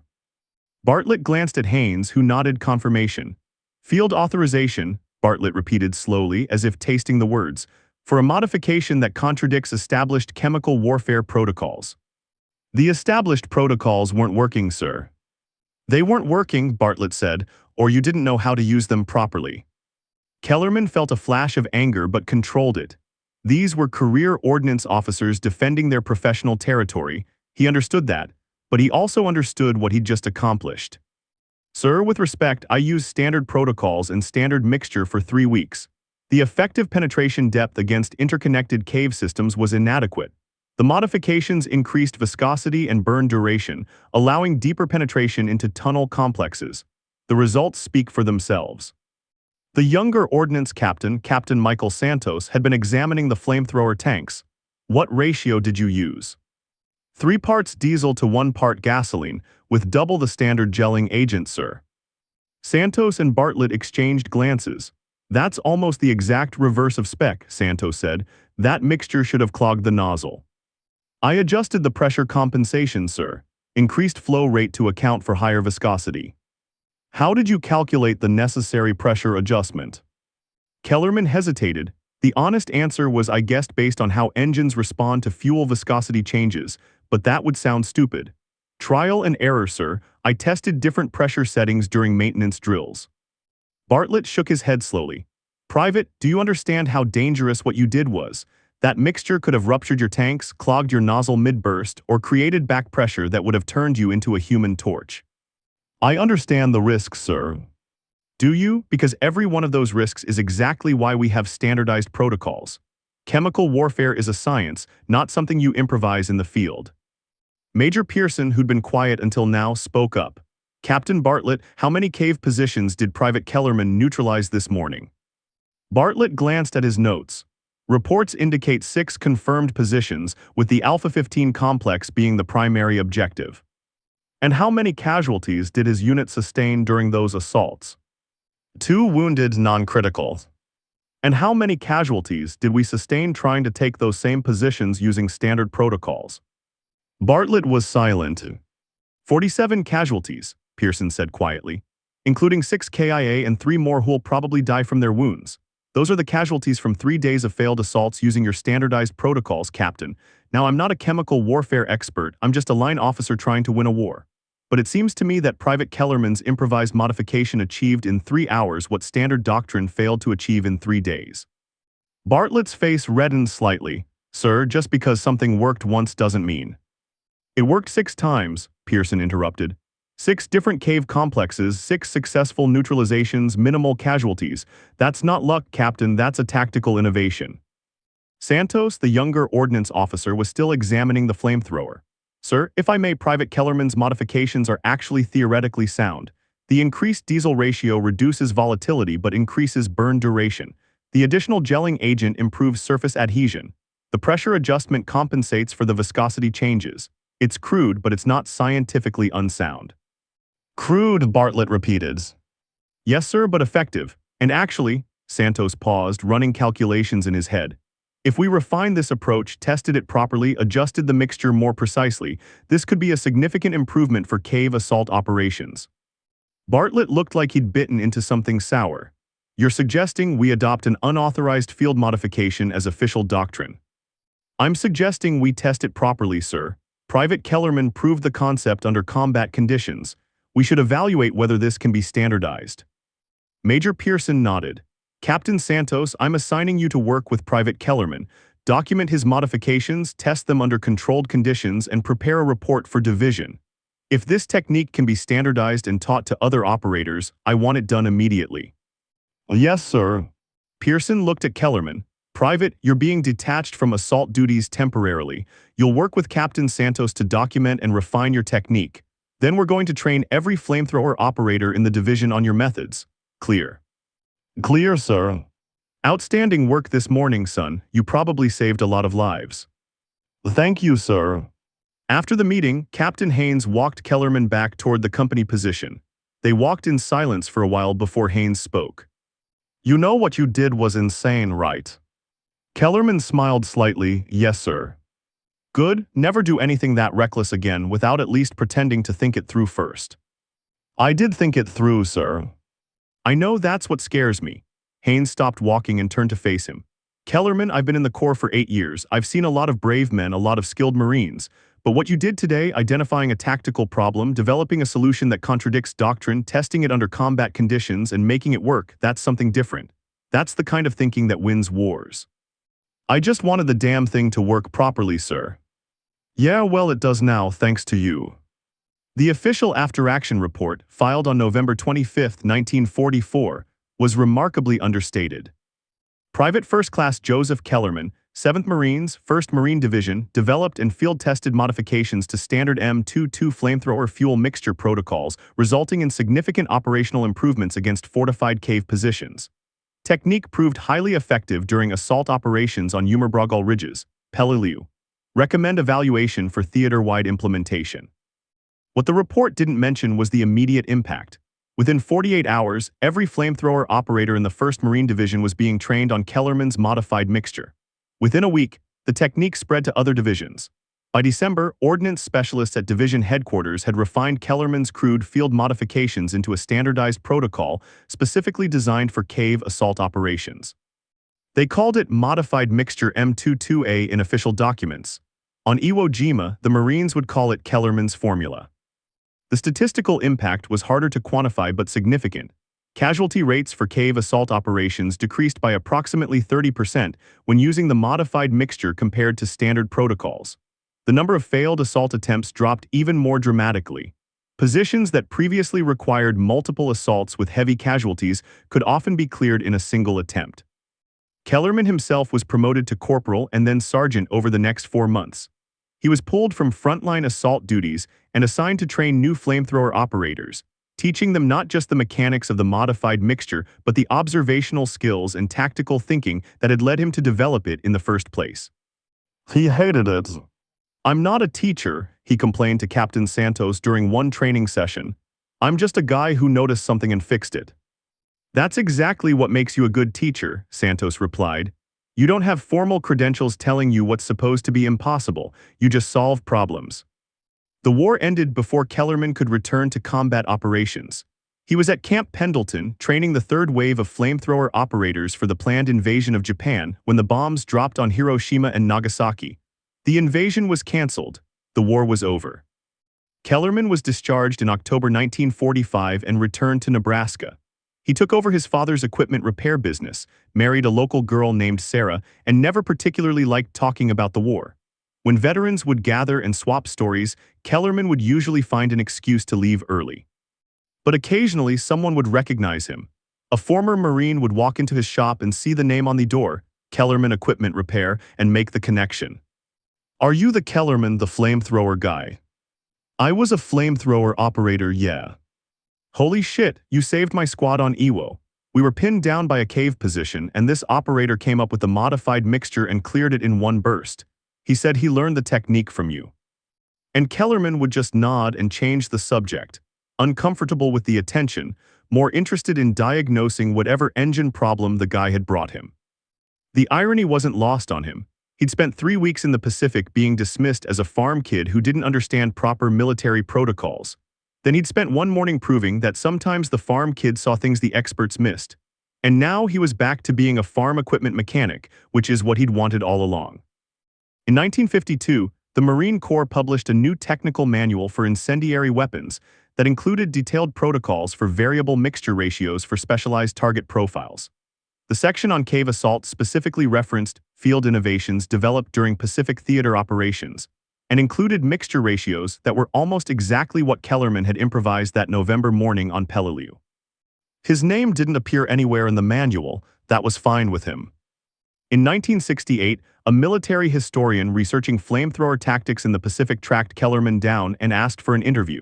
Bartlett glanced at Haynes, who nodded confirmation. Field authorization, Bartlett repeated slowly as if tasting the words, for a modification that contradicts established chemical warfare protocols. The established protocols weren't working, sir. They weren't working, Bartlett said, or you didn't know how to use them properly. Kellerman felt a flash of anger but controlled it. These were career ordnance officers defending their professional territory. He understood that, but he also understood what he'd just accomplished. Sir, with respect, I used standard protocols and standard mixture for 3 weeks. The effective penetration depth against interconnected cave systems was inadequate. The modifications increased viscosity and burn duration, allowing deeper penetration into tunnel complexes. The results speak for themselves. The younger ordnance captain, Captain Michael Santos, had been examining the flamethrower tanks. What ratio did you use? 3 parts diesel to 1 part gasoline, with double the standard gelling agent, sir. Santos and Bartlett exchanged glances. That's almost the exact reverse of spec, Santos said. That mixture should have clogged the nozzle. I adjusted the pressure compensation, sir. Increased flow rate to account for higher viscosity. How did you calculate the necessary pressure adjustment? Kellerman hesitated. The honest answer was, I guessed based on how engines respond to fuel viscosity changes, but that would sound stupid. Trial and error, sir. I tested different pressure settings during maintenance drills. Bartlett shook his head slowly. Private, do you understand how dangerous what you did was? That mixture could have ruptured your tanks, clogged your nozzle mid-burst, or created back pressure that would have turned you into a human torch. I understand the risks, sir. Do you? Because every one of those risks is exactly why we have standardized protocols. Chemical warfare is a science, not something you improvise in the field. Major Pearson, who'd been quiet until now, spoke up. Captain Bartlett, how many cave positions did Private Kellerman neutralize this morning? Bartlett glanced at his notes. Reports indicate 6 confirmed positions, with the Alpha 15 complex being the primary objective. And how many casualties did his unit sustain during those assaults? 2 wounded, non-critical. And how many casualties did we sustain trying to take those same positions using standard protocols? Bartlett was silent. 47 casualties, Pearson said quietly, including 6 KIA and 3 more who'll probably die from their wounds. Those are the casualties from 3 days of failed assaults using your standardized protocols, Captain. Now, I'm not a chemical warfare expert, I'm just a line officer trying to win a war. But it seems to me that Private Kellerman's improvised modification achieved in 3 hours what standard doctrine failed to achieve in 3 days. Bartlett's face reddened slightly. Sir, just because something worked once doesn't mean. It worked 6 times, Pearson interrupted. 6 different cave complexes, 6 successful neutralizations, minimal casualties. That's not luck, Captain, that's a tactical innovation. Santos, the younger ordnance officer, was still examining the flamethrower. Sir, if I may, Private Kellerman's modifications are actually theoretically sound. The increased diesel ratio reduces volatility but increases burn duration. The additional gelling agent improves surface adhesion. The pressure adjustment compensates for the viscosity changes. It's crude, but it's not scientifically unsound. Crude, Bartlett repeated. Yes, sir, but effective. And actually, Santos paused, running calculations in his head. If we refine this approach, tested it properly, adjusted the mixture more precisely, this could be a significant improvement for cave assault operations. Bartlett looked like he'd bitten into something sour. You're suggesting we adopt an unauthorized field modification as official doctrine. I'm suggesting we test it properly, sir. Private Kellerman proved the concept under combat conditions. We should evaluate whether this can be standardized. Major Pearson nodded. Captain Santos, I'm assigning you to work with Private Kellerman. Document his modifications, test them under controlled conditions, and prepare a report for division. If this technique can be standardized and taught to other operators, I want it done immediately. Yes, sir. Pearson looked at Kellerman. Private, you're being detached from assault duties temporarily. You'll work with Captain Santos to document and refine your technique. Then we're going to train every flamethrower operator in the division on your methods. Clear. Clear, sir. Outstanding work this morning, son. You probably saved a lot of lives. Thank you, sir. After the meeting, Captain Haynes walked Kellerman back toward the company position. They walked in silence for a while before Haynes spoke. You know what you did was insane, right? Kellerman smiled slightly. Yes, sir. Good, never do anything that reckless again without at least pretending to think it through first. I did think it through, sir. I know that's what scares me. Haynes stopped walking and turned to face him. Kellerman, I've been in the Corps for 8 years. I've seen a lot of brave men, a lot of skilled Marines. But what you did today, identifying a tactical problem, developing a solution that contradicts doctrine, testing it under combat conditions, and making it work, that's something different. That's the kind of thinking that wins wars. I just wanted the damn thing to work properly, sir. Yeah, well, it does now, thanks to you. The official after-action report, filed on November 25, 1944, was remarkably understated. Private First Class Joseph Kellerman, 7th Marines, 1st Marine Division, developed and field-tested modifications to standard M22 flamethrower fuel mixture protocols, resulting in significant operational improvements against fortified cave positions. Technique proved highly effective during assault operations on Umurbragal ridges. Peleliu. Recommend evaluation for theater-wide implementation. What the report didn't mention was the immediate impact. Within 48 hours, every flamethrower operator in the 1st Marine Division was being trained on Kellerman's modified mixture. Within a week, the technique spread to other divisions. By December, ordnance specialists at division headquarters had refined Kellerman's crude field modifications into a standardized protocol specifically designed for cave assault operations. They called it Modified Mixture M22A in official documents. On Iwo Jima, the Marines would call it Kellerman's formula. The statistical impact was harder to quantify but significant. Casualty rates for cave assault operations decreased by approximately 30% when using the modified mixture compared to standard protocols. The number of failed assault attempts dropped even more dramatically. Positions that previously required multiple assaults with heavy casualties could often be cleared in a single attempt. Kellerman himself was promoted to corporal and then sergeant over the next 4 months. He was pulled from frontline assault duties and assigned to train new flamethrower operators, teaching them not just the mechanics of the modified mixture, but the observational skills and tactical thinking that had led him to develop it in the first place. He hated it. I'm not a teacher, he complained to Captain Santos during one training session. I'm just a guy who noticed something and fixed it. That's exactly what makes you a good teacher, Santos replied. You don't have formal credentials telling you what's supposed to be impossible, you just solve problems. The war ended before Kellerman could return to combat operations. He was at Camp Pendleton, training the third wave of flamethrower operators for the planned invasion of Japan when the bombs dropped on Hiroshima and Nagasaki. The invasion was cancelled. The war was over. Kellerman was discharged in October 1945 and returned to Nebraska. He took over his father's equipment repair business, married a local girl named Sarah, and never particularly liked talking about the war. When veterans would gather and swap stories, Kellerman would usually find an excuse to leave early. But occasionally someone would recognize him. A former Marine would walk into his shop and see the name on the door, Kellerman Equipment Repair, and make the connection. Are you the Kellerman, the flamethrower guy? I was a flamethrower operator, yeah. Holy shit, you saved my squad on Iwo. We were pinned down by a cave position and this operator came up with the modified mixture and cleared it in one burst. He said he learned the technique from you. And Kellerman would just nod and change the subject, uncomfortable with the attention, more interested in diagnosing whatever engine problem the guy had brought him. The irony wasn't lost on him. He'd spent 3 weeks in the Pacific being dismissed as a farm kid who didn't understand proper military protocols. Then he'd spent one morning proving that sometimes the farm kid saw things the experts missed. And now he was back to being a farm equipment mechanic, which is what he'd wanted all along. In 1952, the Marine Corps published a new technical manual for incendiary weapons that included detailed protocols for variable mixture ratios for specialized target profiles. The section on cave assault specifically referenced field innovations developed during Pacific theater operations and included mixture ratios that were almost exactly what Kellerman had improvised that November morning on Peleliu. His name didn't appear anywhere in the manual. That was fine with him. In 1968, a military historian researching flamethrower tactics in the Pacific tracked Kellerman down and asked for an interview.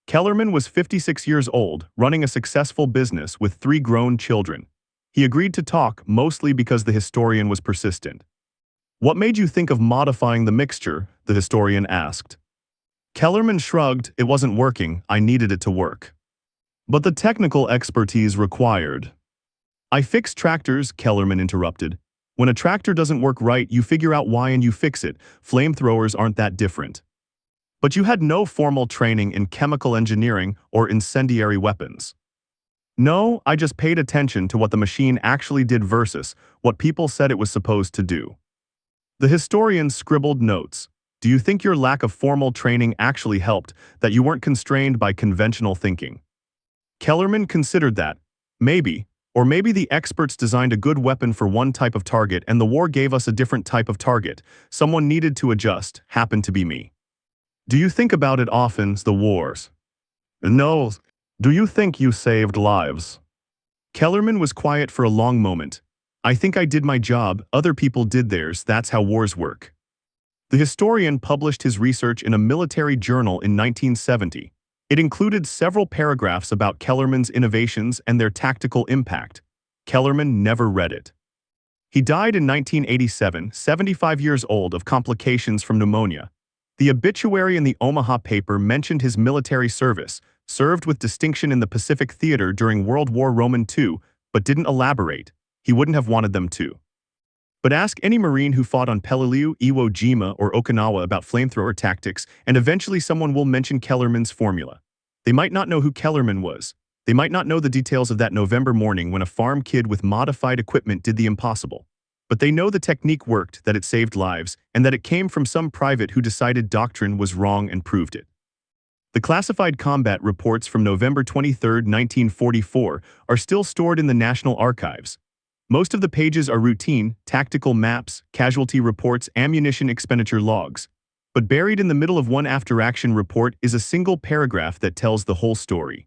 Kellerman was 56 years old, running a successful business with 3 grown children. He agreed to talk, mostly because the historian was persistent. "What made you think of modifying the mixture?" the historian asked. Kellerman shrugged. "It wasn't working. I needed it to work. But the technical expertise required." "I fix tractors," Kellerman interrupted. "When a tractor doesn't work right, you figure out why and you fix it. Flamethrowers aren't that different." "But you had no formal training in chemical engineering or incendiary weapons." "No, I just paid attention to what the machine actually did versus what people said it was supposed to do." The historian scribbled notes. "Do you think your lack of formal training actually helped, that you weren't constrained by conventional thinking?" Kellerman considered that. Maybe. Or maybe the experts designed a good weapon for one type of target and the war gave us a different type of target. Someone needed to adjust, happened to be me. "Do you think about it often, the wars?" "No. Do you think you saved lives?" Kellerman was quiet for a long moment. "I think I did my job, other people did theirs, that's how wars work." The historian published his research in a military journal in 1970. It included several paragraphs about Kellerman's innovations and their tactical impact. Kellerman never read it. He died in 1987, 75 years old, of complications from pneumonia. The obituary in the Omaha paper mentioned his military service, served with distinction in the Pacific Theater during World War II, but didn't elaborate. He wouldn't have wanted them to. But ask any Marine who fought on Peleliu, Iwo Jima, or Okinawa about flamethrower tactics, and eventually someone will mention Kellerman's formula. They might not know who Kellerman was. They might not know the details of that November morning when a farm kid with modified equipment did the impossible. But they know the technique worked, that it saved lives, and that it came from some private who decided doctrine was wrong and proved it. The classified combat reports from November 23, 1944, are still stored in the National Archives. Most of the pages are routine, tactical maps, casualty reports, ammunition expenditure logs. But buried in the middle of one after-action report is a single paragraph that tells the whole story.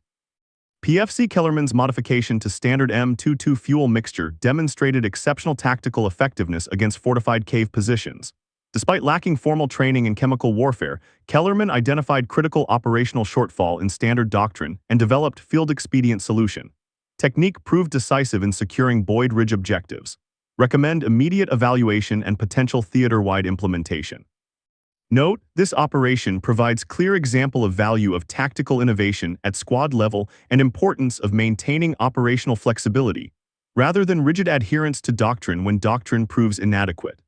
PFC Kellerman's modification to standard M22 fuel mixture demonstrated exceptional tactical effectiveness against fortified cave positions. Despite lacking formal training in chemical warfare, Kellerman identified critical operational shortfall in standard doctrine and developed field-expedient solution. Technique proved decisive in securing Boyd Ridge objectives. Recommend immediate evaluation and potential theater-wide implementation. Note, this operation provides clear example of value of tactical innovation at squad level and importance of maintaining operational flexibility, rather than rigid adherence to doctrine when doctrine proves inadequate.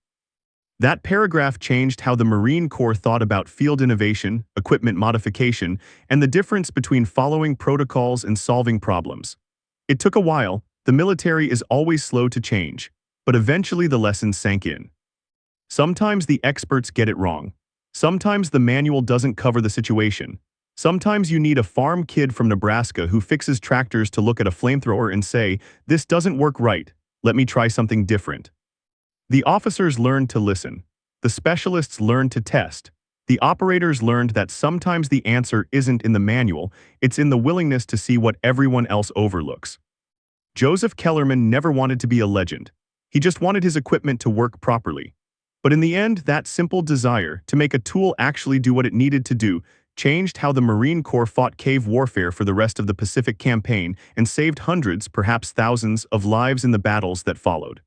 That paragraph changed how the Marine Corps thought about field innovation, equipment modification, and the difference between following protocols and solving problems. It took a while. The military is always slow to change, but eventually the lessons sank in. Sometimes the experts get it wrong. Sometimes the manual doesn't cover the situation. Sometimes you need a farm kid from Nebraska who fixes tractors to look at a flamethrower and say, "This doesn't work right. Let me try something different." The officers learned to listen. The specialists learned to test. The operators learned that sometimes the answer isn't in the manual, it's in the willingness to see what everyone else overlooks. Joseph Kellerman never wanted to be a legend. He just wanted his equipment to work properly. But in the end, that simple desire to make a tool actually do what it needed to do changed how the Marine Corps fought cave warfare for the rest of the Pacific campaign and saved hundreds, perhaps thousands, of lives in the battles that followed.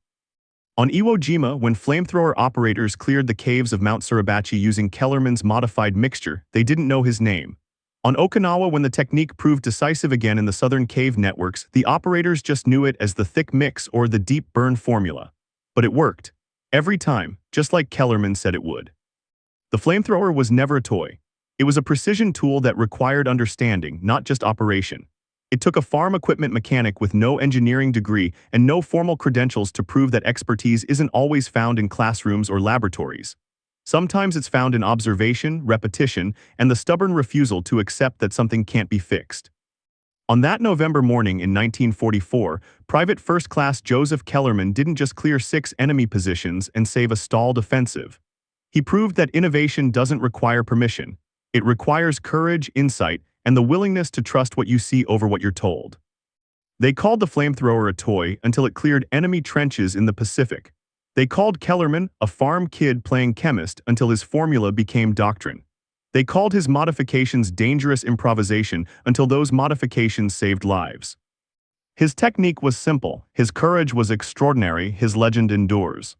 On Iwo Jima, when flamethrower operators cleared the caves of Mount Suribachi using Kellerman's modified mixture, they didn't know his name. On Okinawa, when the technique proved decisive again in the southern cave networks, the operators just knew it as the thick mix or the deep burn formula. But it worked. Every time, just like Kellerman said it would. The flamethrower was never a toy. It was a precision tool that required understanding, not just operation. It took a farm equipment mechanic with no engineering degree and no formal credentials to prove that expertise isn't always found in classrooms or laboratories. Sometimes it's found in observation, repetition, and the stubborn refusal to accept that something can't be fixed. On that November morning in 1944, Private First Class Joseph Kellerman didn't just clear 6 enemy positions and save a stalled offensive. He proved that innovation doesn't require permission. It requires courage, insight, and the willingness to trust what you see over what you're told. They called the flamethrower a toy until it cleared enemy trenches in the Pacific. They called Kellerman a farm kid playing chemist until his formula became doctrine. They called his modifications dangerous improvisation until those modifications saved lives. His technique was simple, his courage was extraordinary, his legend endures.